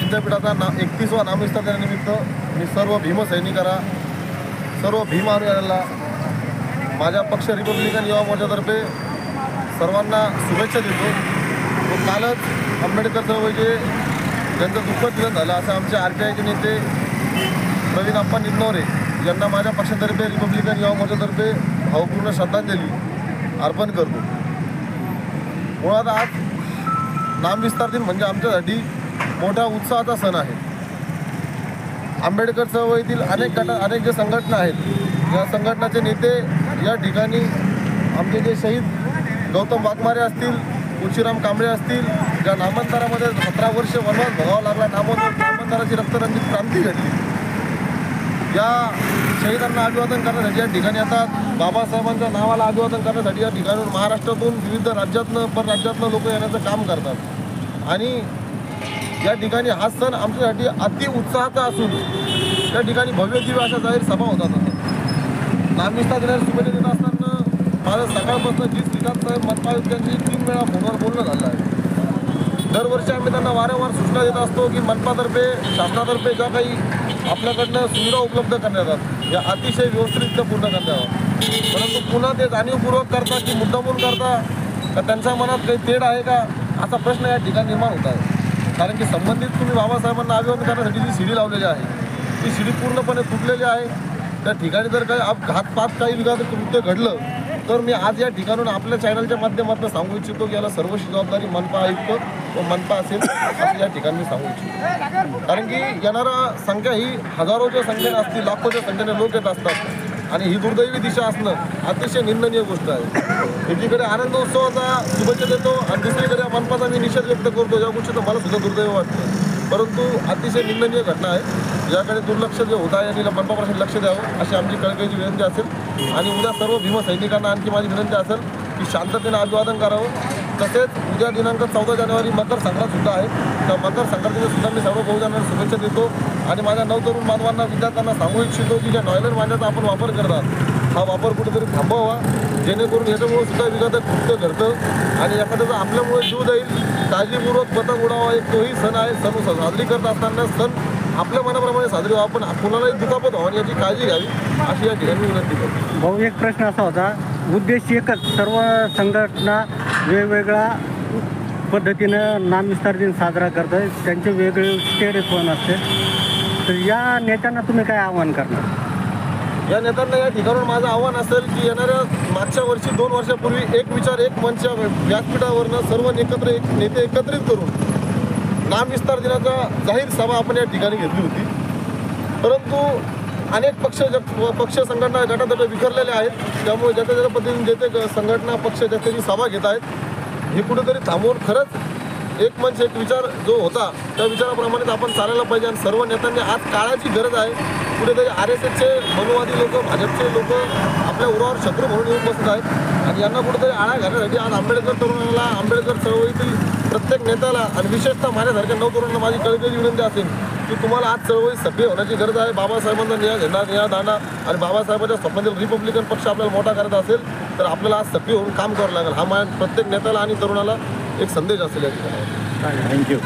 विद्यापीठाचा 31वा नामविस्तार दिनानिमित्त मी सर्व भीमसैनिकांना, सर्व भीम अनुयायांना माझ्या पक्ष रिपब्लिकन युवा मोर्चातर्फे सर्वांना शुभेच्छा देतो. कालच आंबेडकर चळवळीचे ज्यांचं दुःखद निधन झालं असं आमचे RPIचे नेते प्रवीण अप्पा निमनवरे यांना माझ्या पक्षातर्फे रिपब्लिकन युवा मोर्चातर्फे भावपूर्ण श्रद्धांजली अर्पण करतो. मुळात आज नामविस्तार दिन म्हणजे आमच्यासाठी मोठा उत्साहाचा सण आहे. आंबेडकर चळवळीतील अनेक जे संघटना आहेत, या संघटनाचे नेते या ठिकाणी आमचे जे शहीद गौतम वाघमारे असतील, तुळशीराम कांबळे असतील, ज्या नामांतरामध्ये 17 वर्ष वनवास भोगावा लागला, नामांतराची रक्तरंजित क्रांती घडली, या शहीदांना अभिवादन करण्यासाठी या ठिकाणी येतात. बाबासाहेबांच्या नावाला अभिवादन करण्यासाठी या ठिकाणून महाराष्ट्रातून विविध राज्यातनं परराज्यातनं लोक येण्याचं काम करतात. आणि या ठिकाणी हा सण आमच्यासाठी अति उत्साहाचा असून त्या ठिकाणी भव्य दिव्य अशा जाहीर सभा होतात. नामविस्तार दिनाला शुभेच्छा देत असताना माझं सकाळपासून जी श्रीकांत साहेब मनपा आयुक्तांची 3 वेळा फोनवर बोलणं झालं आहे. दरवर्षी आम्ही त्यांना वारंवार सूचना देत असतो की मनपातर्फे, शासनातर्फे ज्या काही आपल्याकडनं सुविधा उपलब्ध करण्यात येतात या अतिशय व्यवस्थितरित्या पूर्ण करण्यात यावं. परंतु पुन्हा ते जाणीवपूर्वक करता की मुद्दामून करता का त्यांच्या मनात काही तेढ आहे का असा प्रश्न या ठिकाणी निर्माण होत आहे. कारण की संबंधित तुम्ही बाबासाहेबांना अभिवादन करण्यासाठी जी शिडी लावलेली आहे ती शिडी पूर्णपणे तुटलेली आहे. त्या ठिकाणी जर काही घातपात काही विघात कृत्य घडलं तर मी आज या ठिकाणून आपल्या चॅनलच्या माध्यमातून सांगू इच्छितो की याला सर्वस्वी जबाबदारी मनपा आयुक्त व मनपा असेल असं या ठिकाणी मी सांगू इच्छितो. कारण की येणारा संख्या ही हजारोच्या संख्येने असतील, लाखोच्या संख्येने लोक येत असतात आणि ही दुर्दैवी दिशा असणं अतिशय निंदनीय गोष्ट आहे. एकीकडे आनंदोत्सवाचा शुभेच्छा देतो आणि दुसरीकडे मनपाचा मी निषेध व्यक्त करतो. या गोष्टीचं मला सुद्धा दुर्दैव वाटतं, परंतु अतिशय निंदनीय घटना आहे. याकडे दुर्लक्ष जे होत आहे आणि मनपा प्रशासनाने लक्ष द्यावं अशी आमची कळकळीची विनंती असेल. आणि उद्या सर्व भीमसैनिकांना आणखी माझी विनंती असेल की शांततेने अभिवादन करावं. तसेच उद्या दिनांक 14 जानेवारी मकर संक्रांत सुद्धा आहे. त्या मकर संक्रांतीला सुद्धा मी सर्व बहुजनांना शुभेच्छा देतो आणि माझ्या नवतरुण बांधवांना, विद्यार्थ्यांना सांगू इच्छितो की ज्या नॉयलर मांड्याचा आपण वापर करतात हा वापर कुठेतरी थांबवावा, जेणेकरून याच्यामुळे सुद्धा विघातक कृत्य घडतं आणि एखाद्याचा आपल्यामुळे जीव जाईल. काळजीपूर्वक पतंग उडावा एक तोही सण आहे. सण साजरी करत असताना सण आपल्या मनाप्रमाणे साजरी व्हावा, पण कुणालाही दुखापत व्हावी याची काळजी घ्यावी अशी या ठिकाणी विनंती करतो. भाऊ, एक प्रश्न असा होता, उद्देश एकच, सर्व संघटना वेगवेगळ्या पद्धतीनं नामविस्तार दिन साजरा करतात, त्यांचे वेगळे स्टेटस पण असते, तर या नेत्यांना तुम्ही काय आवाहन करणार? या नेत्यांना या ठिकाणून माझं आव्हान असेल की येणाऱ्या मागच्या वर्षी 2 वर्षापूर्वी एक विचार एक मंच व्यासपीठावरनं सर्व नेते एकत्रित करून नामविस्तार दिनाचा जाहीर सभा आपण या ठिकाणी घेतली होती. परंतु अनेक पक्ष संघटना गटातट विखरलेल्या आहेत. त्यामुळे ज्या पद्धतीने जे संघटना पक्ष ज्याची सभा घेत आहेत हे कुठेतरी थांबवून खरंच एक मंच एक विचार जो होता त्या विचाराप्रमाणेच आपण चालायला पाहिजे. आणि सर्व नेत्यांनी आज काळाची गरज आहे. कुठेतरी RSSचे मनुवादी लोक, भाजपचे लोक आपल्या उरावर शत्रू म्हणून येऊन बसत आहेत आणि यांना कुठेतरी आळा घालण्यासाठी आज आंबेडकर तरुणाला, आंबेडकर चळवळीतील प्रत्येक नेत्याला आणि विशेषतः माझ्यासारख्या नवतरुणांना माझी कळकळीची विनंती असेल की तुम्हाला आज चळवळीत सक्रिय होण्याची गरज आहे. बाबासाहेबांना नियाद आणा आणि बाबासाहेबांच्या स्वप्नातील रिपब्लिकन पक्ष आपल्याला मोठा करायचा असेल तर आपल्याला आज सक्रिय होऊन काम करावं लागेल. हा माझ्या प्रत्येक नेत्याला आणि तरुणाला एक संदेश असेल या ठिकाणी. थँक्यू.